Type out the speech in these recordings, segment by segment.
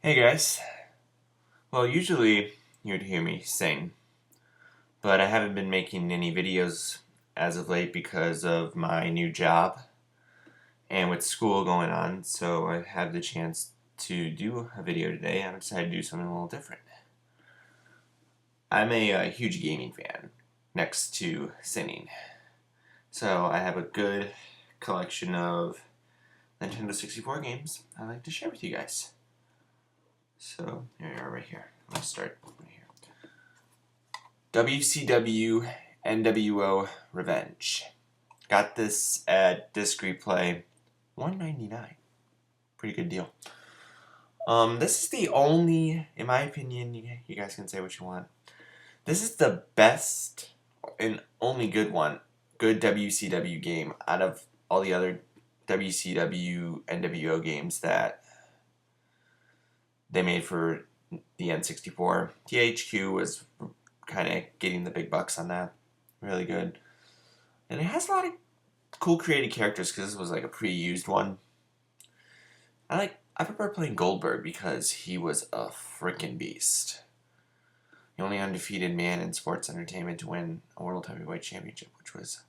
Hey guys. Well, usually you'd hear me sing, but I haven't been making any videos as of late because of my new job and with school going on, so I have the chance to do a video today. I decided to do something a little different. I'm a huge gaming fan next to singing, so I have a good collection of Nintendo 64 games I'd like to share with you guys. So, here you are right here. I'm going to start right here. WCW NWO Revenge. Got this at Disc Replay, $1.99. Pretty good deal. This is the only, in my opinion, you guys can say what you want. This is the best and only good WCW game out of all the other WCW NWO games that they made for the N64. THQ was kind of getting the big bucks on that. Really good. And it has a lot of cool creative characters because this was like a pre-used one. I prefer playing Goldberg because he was a freaking beast. The only undefeated man in sports entertainment to win a World Heavyweight Championship, which was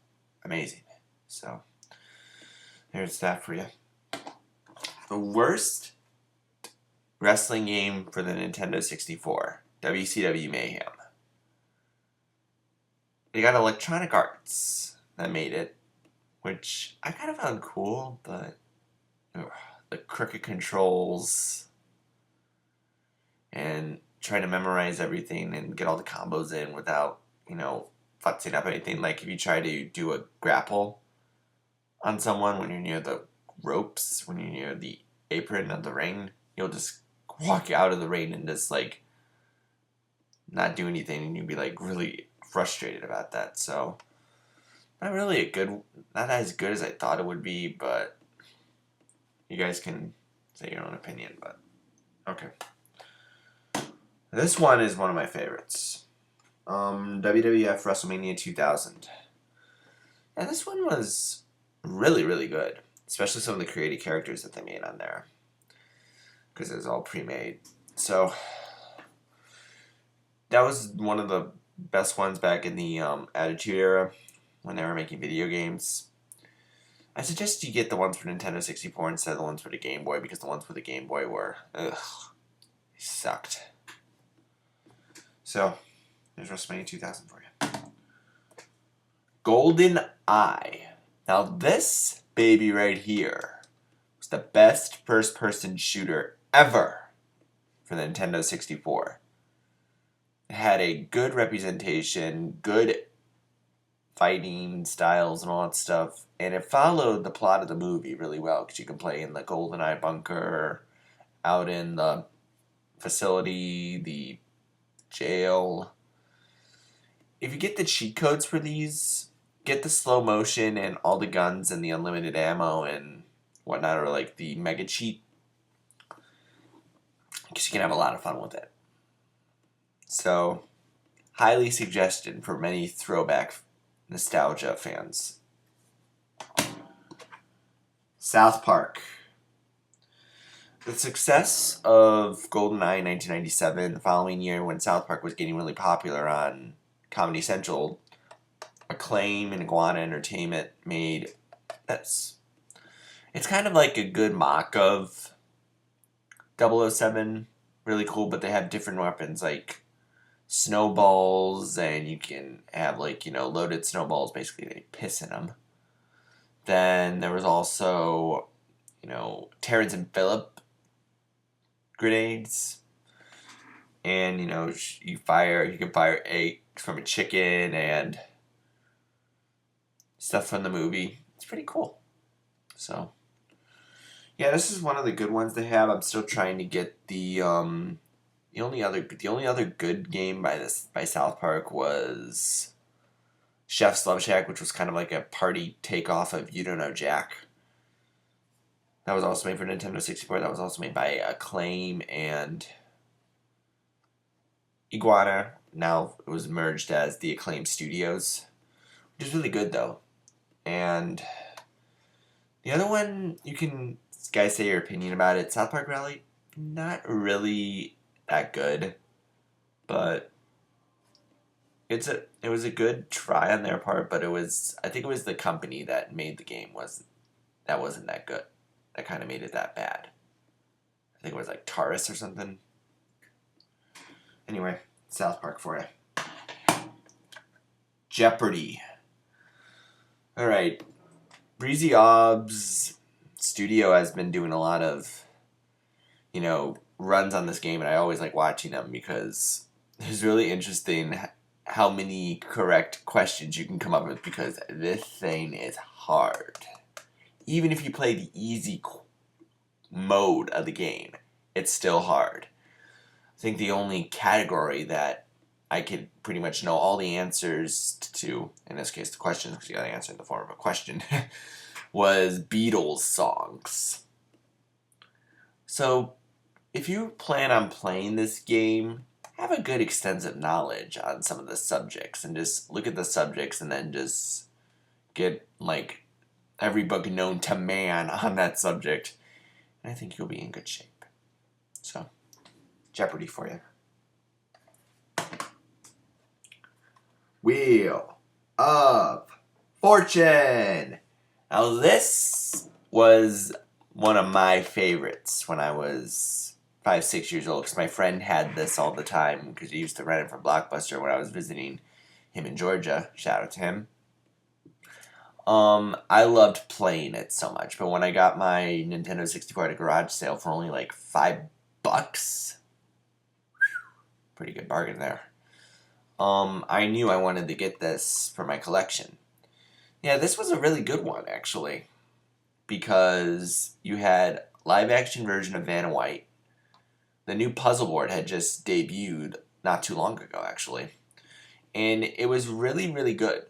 amazing. So, there's that for you. The worst wrestling game for the Nintendo 64, WCW Mayhem. They got Electronic Arts that made it, which I kind of found cool, but the crooked controls and trying to memorize everything and get all the combos in without, futzing up anything. Like if you try to do a grapple on someone when you're near the ropes, when you're near the apron of the ring, you'll just walk out of the ring and just not do anything, and you'll be really frustrated about that. So not as good as I thought it would be, but you guys can say your own opinion. But okay, this one is one of my favorites. WWF WrestleMania 2000. And this one was really, really good, especially some of the creative characters that they made on there, because it was all pre-made. So that was one of the best ones back in the Attitude Era when they were making video games. I suggest you get the ones for Nintendo 64 instead of the ones for the Game Boy, because the ones for the Game Boy were, they sucked. So, there's WrestleMania 2000 for you. Goldeneye. Now this baby right here was the best first-person shooter ever for the Nintendo 64. It had a good representation, good fighting styles and all that stuff, and it followed the plot of the movie really well, because you can play in the Goldeneye bunker, out in the facility, the jail. If you get the cheat codes for these, get the slow motion and all the guns and the unlimited ammo and whatnot, or like the mega cheat, because you can have a lot of fun with it. So, highly suggested for many throwback nostalgia fans. South Park. The success of GoldenEye in 1997, the following year when South Park was getting really popular on Comedy Central, Acclaim and Iguana Entertainment made this. It's kind of like a good mock of 007, really cool, but they have different weapons like snowballs, and you can have loaded snowballs, basically they piss in them. Then there was also, Terrence and Phillip grenades, and you can fire eggs from a chicken and stuff from the movie. It's pretty cool. So yeah, this is one of the good ones they have. I'm still trying to get the only other good game by South Park was Chef's Love Shack, which was kind of like a party takeoff of You Don't Know Jack. That was also made for Nintendo 64. That was also made by Acclaim and Iguana. Now it was merged as the Acclaim Studios, which is really good though. And the other one, you can guys say your opinion about it. South Park Rally. not really that good, but it was a good try on their part, but I think it was the company that made the game wasn't that good. That kind of made it that bad. I think it was like Taurus or something. Anyway, South Park for you. Jeopardy. Alright. Breezy Ob's studio has been doing a lot of, runs on this game, and I always like watching them because it's really interesting how many correct questions you can come up with, because this thing is hard. Even if you play the easy mode of the game, it's still hard. I think the only category that I could pretty much know all the answers to, in this case the questions, because you got to answer in the form of a question, was Beatles songs. So if you plan on playing this game, have a good extensive knowledge on some of the subjects, and just look at the subjects and then just get like every book known to man on that subject, and I think you'll be in good shape. So, Jeopardy for you. Wheel of Fortune. Now this was one of my favorites when I was 5, 6 years old, because my friend had this all the time because he used to rent it from Blockbuster when I was visiting him in Georgia. Shout out to him. I loved playing it so much, but when I got my Nintendo 64 at a garage sale for only like $5, pretty good bargain there. I knew I wanted to get this for my collection. Yeah, this was a really good one, actually, because you had live-action version of Vanna White. The new puzzle board had just debuted not too long ago, actually, and it was really, really good.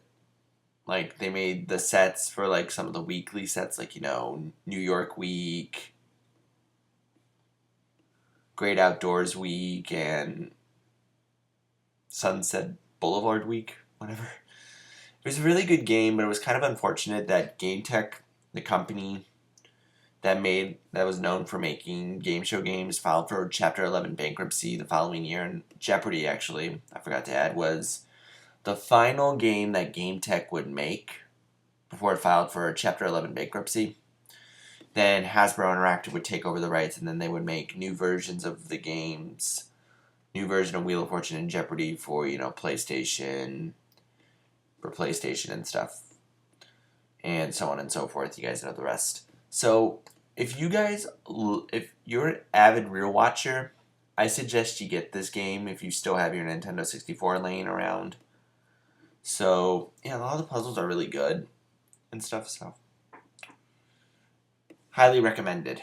Like, they made the sets for, like, some of the weekly sets, like, New York Week, Great Outdoors Week, and Sunset Boulevard Week, whatever. It was a really good game, but it was kind of unfortunate that GameTech, the company that was known for making game show games, filed for Chapter 11 bankruptcy the following year. And Jeopardy, actually, I forgot to add, was the final game that GameTech would make before it filed for Chapter 11 bankruptcy. Then Hasbro Interactive would take over the rights, and then they would make new versions of the games, new version of Wheel of Fortune and Jeopardy for, PlayStation and stuff, and so on and so forth. You guys know the rest. So if you're an avid real watcher, I suggest you get this game if you still have your Nintendo 64 laying around. So yeah, a lot of the puzzles are really good and stuff, so highly recommended.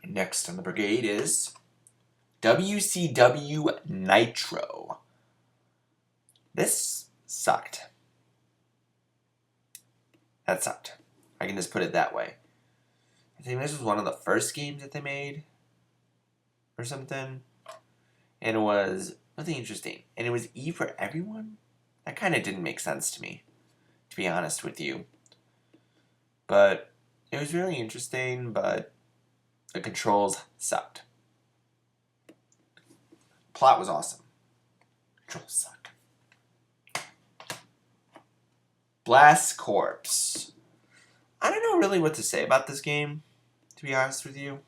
Next on the brigade is WCW Nitro. This sucked. That sucked. I can just put it that way. I think this was one of the first games that they made or something. And it was nothing interesting. And it was E for everyone? That kind of didn't make sense to me, to be honest with you. But it was really interesting, but the controls sucked. Plot was awesome. Controls suck. Blast Corps. I don't know really what to say about this game, to be honest with you.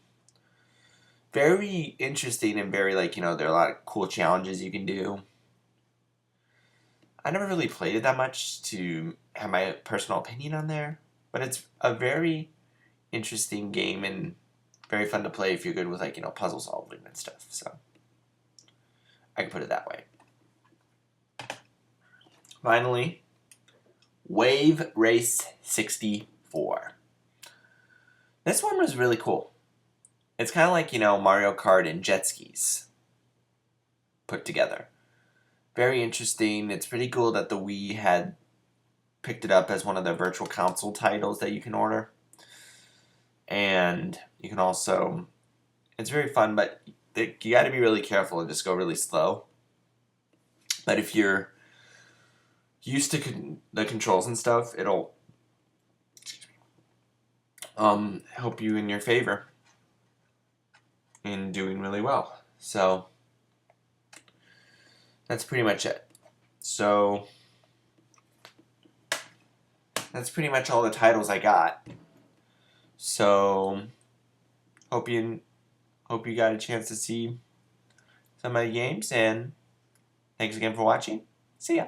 Very interesting and very, there are a lot of cool challenges you can do. I never really played it that much to have my personal opinion on there, but it's a very interesting game and very fun to play if you're good with, puzzle solving and stuff, so I can put it that way. Finally, Wave Race 64. This one was really cool. It's kind of like, Mario Kart and jet skis put together. Very interesting. It's pretty cool that the Wii had picked it up as one of the virtual console titles that you can order. And you can also, it's very fun, but you got to be really careful and just go really slow. But if you're used to the controls and stuff, it'll help you in your favor. and doing really well. So that's pretty much it. So that's pretty much all the titles I got. So hope you got a chance to see some of the games, and thanks again for watching. See ya.